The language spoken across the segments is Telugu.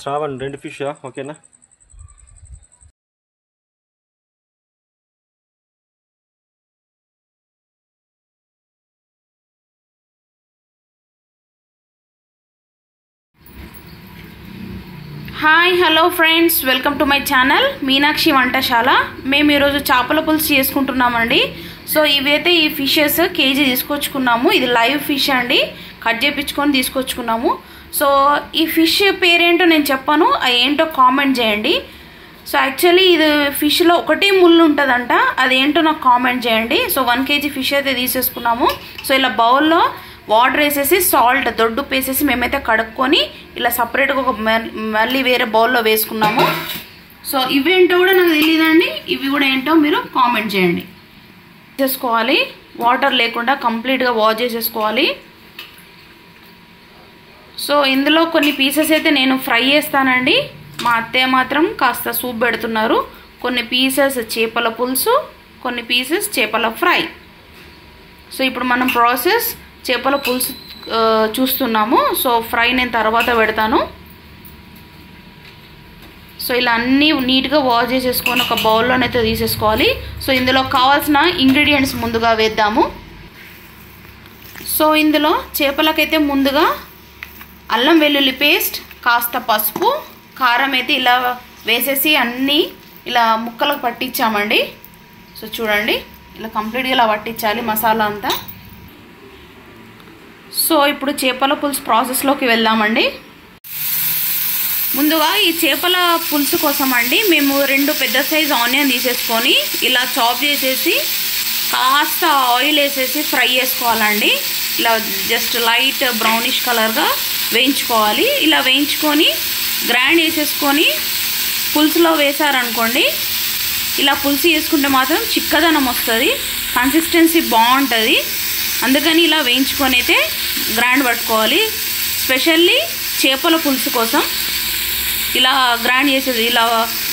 శ్రావణ్ 2 ఫిష్ ఓకేనా. Hi hello friends, welcome to my channel Meenakshi వంటశాల. మేము ఈరోజు చేపల పులుసు చేసుకుంటున్నామండి. సో ఇవైతే ఈ ఫిషెస్ కేజీ తీసుకొచ్చుకున్నాము. ఇది లైవ్ ఫిష్ అండి, కట్ చేయించుకొని తీసుకొచ్చుకున్నాము. సో ఈ ఫిష్ పేరేంటో నేను చెప్పాను, అది ఏంటో కామెంట్ చేయండి. సో యాక్చువల్లీ ఇది ఫిష్లో ఒకటే ముళ్ళు ఉంటుందంట, అదేంటో నాకు కామెంట్ చేయండి. సో 1 kg ఫిష్ అయితే తీసేసుకున్నాము. సో ఇలా బౌల్లో వాటర్ వేసేసి సాల్ట్ దొడ్డుప్పు వేసేసి మేమైతే కడుక్కొని ఇలా సపరేట్గా ఒక మళ్ళీ వేరే బౌల్లో వేసుకున్నాము. సో ఇవేంటో కూడా నాకు తెలియదండి, ఇవి కూడా ఏంటో మీరు కామెంట్ చేయండి. చేసుకోవాలి, వాటర్ లేకుండా కంప్లీట్గా వాష్ చేసేసుకోవాలి. సో ఇందులో కొన్ని పీసెస్ అయితే నేను ఫ్రై చేస్తానండి. మా అత్తయ్య మాత్రం కాస్త సూప్ పెడుతున్నారు. కొన్ని పీసెస్ చేపల పులుసు, కొన్ని పీసెస్ చేపల ఫ్రై. సో ఇప్పుడు మనం ప్రాసెస్ చేపల పులుసు చూస్తున్నాము. సో ఫ్రై నేను తర్వాత పెడతాను. సో ఇలా అన్నీ నీట్గా వాష్ చేసేసుకొని ఒక బౌల్లోనైతే తీసేసుకోవాలి. సో ఇందులో కావాల్సిన ఇంగ్రీడియంట్స్ ముందుగా వేద్దాము. సో ఇందులో చేపలకైతే ముందుగా అల్లం వెల్లుల్లి పేస్ట్, కాస్త పసుపు, కారం అయితే ఇలా వేసేసి అన్నీ ఇలా ముక్కలకు పట్టించామండి. సో చూడండి, ఇలా కంప్లీట్గా ఇలా పట్టించాలి మసాలా అంతా. సో ఇప్పుడు చేపల పులుసు ప్రాసెస్లోకి వెళ్దామండి. ముందుగా ఈ చేపల పులుసు కోసం అండి మేము 2 పెద్ద సైజు ఆనియన్ తీసేసుకొని ఇలా చాప్ చేసేసి కాస్త ఆయిల్ వేసేసి ఫ్రై చేసుకోవాలండి. ఇలా జస్ట్ లైట్ బ్రౌనిష్ కలర్గా వేయించుకోవాలి. ఇలా వేయించుకొని గ్రైండ్ చేసేసుకొని పులుసులో వేసారనుకోండి, ఇలా పులుసు వేసుకుంటే మాత్రం చిక్కదనం వస్తుంది, కన్సిస్టెన్సీ బాగుంటుంది. అందుకని ఇలా వేయించుకొని అయితే గ్రైండ్ పట్టుకోవాలి. స్పెషల్లీ చేపల పులుసు కోసం ఇలా గ్రైండ్ చేసేది, ఇలా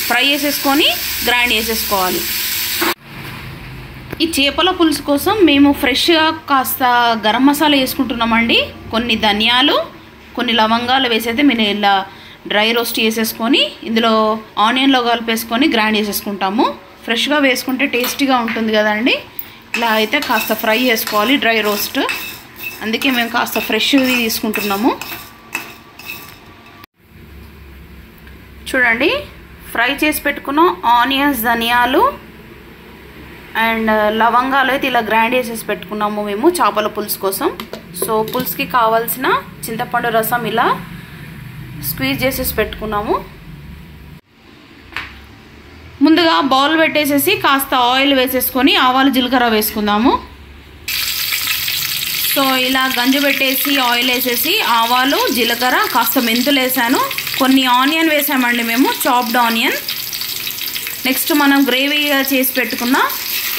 ఫ్రై చేసేసుకొని గ్రైండ్ చేసేసుకోవాలి. ఈ చేపల పులుసు కోసం మేము ఫ్రెష్గా కాస్త గరం మసాలా వేసుకుంటున్నామండి. కొన్ని ధనియాలు, కొన్ని లవంగాలు వేసైతే మేము ఇలా డ్రై రోస్ట్ చేసేసుకొని ఇందులో ఆనియన్లో కలిపేసుకొని గ్రైండ్ చేసేసుకుంటాము. ఫ్రెష్గా వేసుకుంటే టేస్టీగా ఉంటుంది కదండి. ఇలా అయితే కాస్త ఫ్రై చేసుకోవాలి, డ్రై రోస్ట్. అందుకే మేము కాస్త ఫ్రెష్ది తీసుకుంటున్నాము. చూడండి, ఫ్రై చేసి పెట్టుకున్న ఆనియన్స్, ధనియాలు అండ్ లవంగాలు అయితే ఇలా గ్రైండ్ చేసేసి పెట్టుకున్నాము మేము చేపల పులుసు కోసం. సో పులుసుకి కావాల్సిన చింతపండు రసం ఇలా స్క్వీజ్ చేసేసి పెట్టుకున్నాము. ముందుగా బౌల్ పెట్టేసేసి కాస్త ఆయిల్ వేసేసుకొని ఆవాలు జీలకర్ర వేసుకుందాము. సో ఇలా గంజు పెట్టేసి ఆయిల్ వేసేసి ఆవాలు జీలకర్ర కాస్త మెంతులు వేసాను, కొన్ని ఆనియన్ వేసామండి మేము, చాప్డ్ ఆనియన్. నెక్స్ట్ మనం గ్రేవీగా చేసి పెట్టుకున్న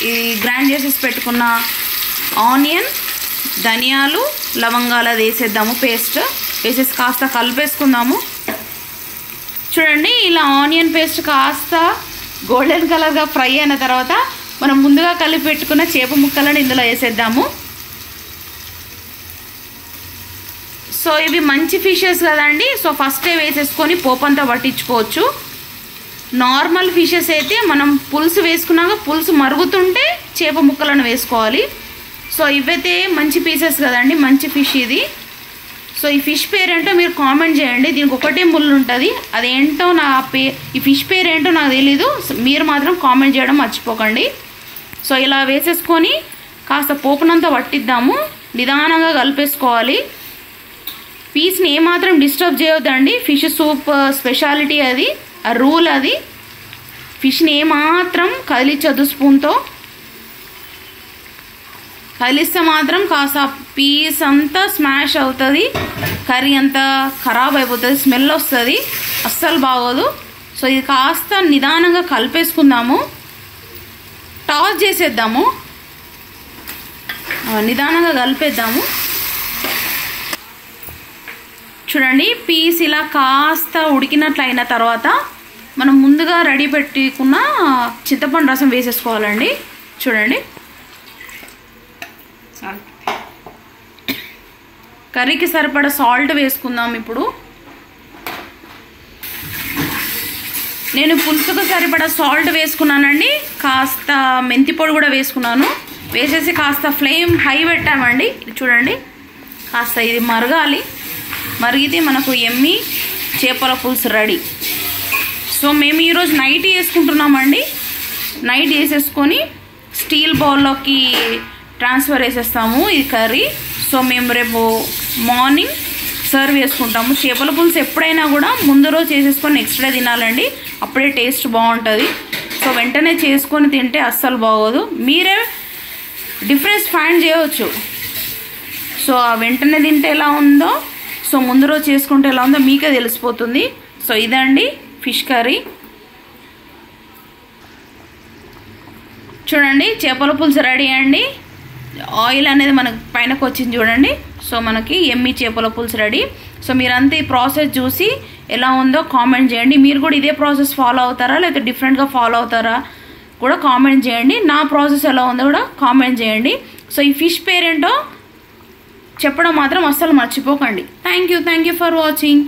ఈ గ్రైండ్ చేసేసి పెట్టుకున్న ఆనియన్, ధనియాలు, లవంగాలు అది వేసేద్దాము. పేస్ట్ వేసేసి కాస్త కలిపేసుకుందాము. చూడండి, ఇలా ఆనియన్ పేస్ట్ కాస్త గోల్డెన్ కలర్గా ఫ్రై అయిన తర్వాత మనం ముందుగా కలిపి పెట్టుకున్న చేప ముక్కలను ఇందులో వేసేద్దాము. సో ఇవి మంచి ఫిషెస్ కదండి. సో ఫస్టే వేసేసుకొని పోపంతా పట్టించుకోవచ్చు. నార్మల్ ఫిషెస్ అయితే మనం పులుసు వేసుకున్నాక పులుసు మరుగుతుంటే చేప ముక్కలను వేసుకోవాలి. సో ఇవైతే మంచి పీసెస్ కదండి, మంచి ఫిష్ ఇది. సో ఈ ఫిష్ పేరేంటో మీరు కామెంట్ చేయండి. దీనికి ఒకటే ముళ్ళు ఉంటుంది, అదేంటో ఈ ఫిష్ పేరేంటో నాకు తెలీదు. మీరు మాత్రం కామెంట్ చేయడం మర్చిపోకండి. సో ఇలా వేసేసుకొని కాస్త పోపునంతా పట్టిద్దాము, నిదానంగా కలిపేసుకోవాలి. పీస్ని ఏమాత్రం డిస్టర్బ్ చేయొద్దండి. ఫిష్ సూప్ స్పెషాలిటీ అది, ఆ రూల్ అది. ఫిష్ని ఏమాత్రం కదిలించొద్దు స్పూన్తో. కదిలిస్తే మాత్రం కాస్త పీస్ అంతా స్మాష్ అవుతుంది, కర్రీ అంతా ఖరాబ్ అయిపోతుంది, స్మెల్ వస్తుంది, అస్సలు బాగోదు. సో ఇది కాస్త నిదానంగా కలిపేసుకుందాము, టాస్ చేసేద్దాము, నిదానంగా కలిపేద్దాము. చూడండి, పీస్ ఇలా కాస్త ఉడికినట్లు అయిన తర్వాత మనం ముందుగా రెడీ పెట్టుకున్న చింతపండు రసం వేసేసుకోవాలండి. చూడండి, కర్రీకి సరిపడా సాల్ట్ వేసుకుందాం ఇప్పుడు. నేను పులుసుకు సరిపడా సాల్ట్ వేసుకున్నానండి, కాస్త మెంతి పొడి కూడా వేసుకున్నాను. వేసేసి కాస్త ఫ్లేమ్ హై పెట్టామండి. చూడండి, కాస్త ఇది మరగాలి. మరిగితే మనకు ఎమ్మి చేపల పులుసు రెడీ. సో మేము ఈరోజు నైట్ వేసుకుంటున్నామండి. నైట్ వేసేసుకొని స్టీల్ బౌల్లోకి ట్రాన్స్ఫర్ చేసేస్తాము ఈ కర్రీ. సో మేము రేపు మార్నింగ్ సర్వ్ చేసుకుంటాము. చేపల పులుసు ఎప్పుడైనా కూడా ముందు రోజు చేసేసుకొని నెక్స్ట్ డే తినాలండి, అప్పుడే టేస్ట్ బాగుంటుంది. సో వెంటనే చేసుకొని తింటే అస్సలు బాగోదు. మీరే డిఫరెన్స్ ఫైండ్ చేయవచ్చు. సో ఆ వెంటనే తింటే ఎలా ఉందో, సో ముందు రోజు చేసుకుంటే ఎలా ఉందో మీకే తెలిసిపోతుంది. సో ఇదండి ఫిష్ కర్రీ. చూడండి, చేపల పులుసు రెడీ అండి. ఆయిల్ అనేది మనకు పైనకు వచ్చింది చూడండి. సో మనకి ఎమ్మి చేపల పులుసు రెడీ. సో మీరంతా ఈ ప్రాసెస్ చూసి ఎలా ఉందో కామెంట్ చేయండి. మీరు కూడా ఇదే ప్రాసెస్ ఫాలో అవుతారా లేకపోతే డిఫరెంట్గా ఫాలో అవుతారా కూడా కామెంట్ చేయండి. నా ప్రాసెస్ ఎలా ఉందో కూడా కామెంట్ చేయండి. సో ఈ ఫిష్ పేరేంటో చెప్పడం మాత్రం అస్సలు మర్చిపోకండి. Thank you for watching.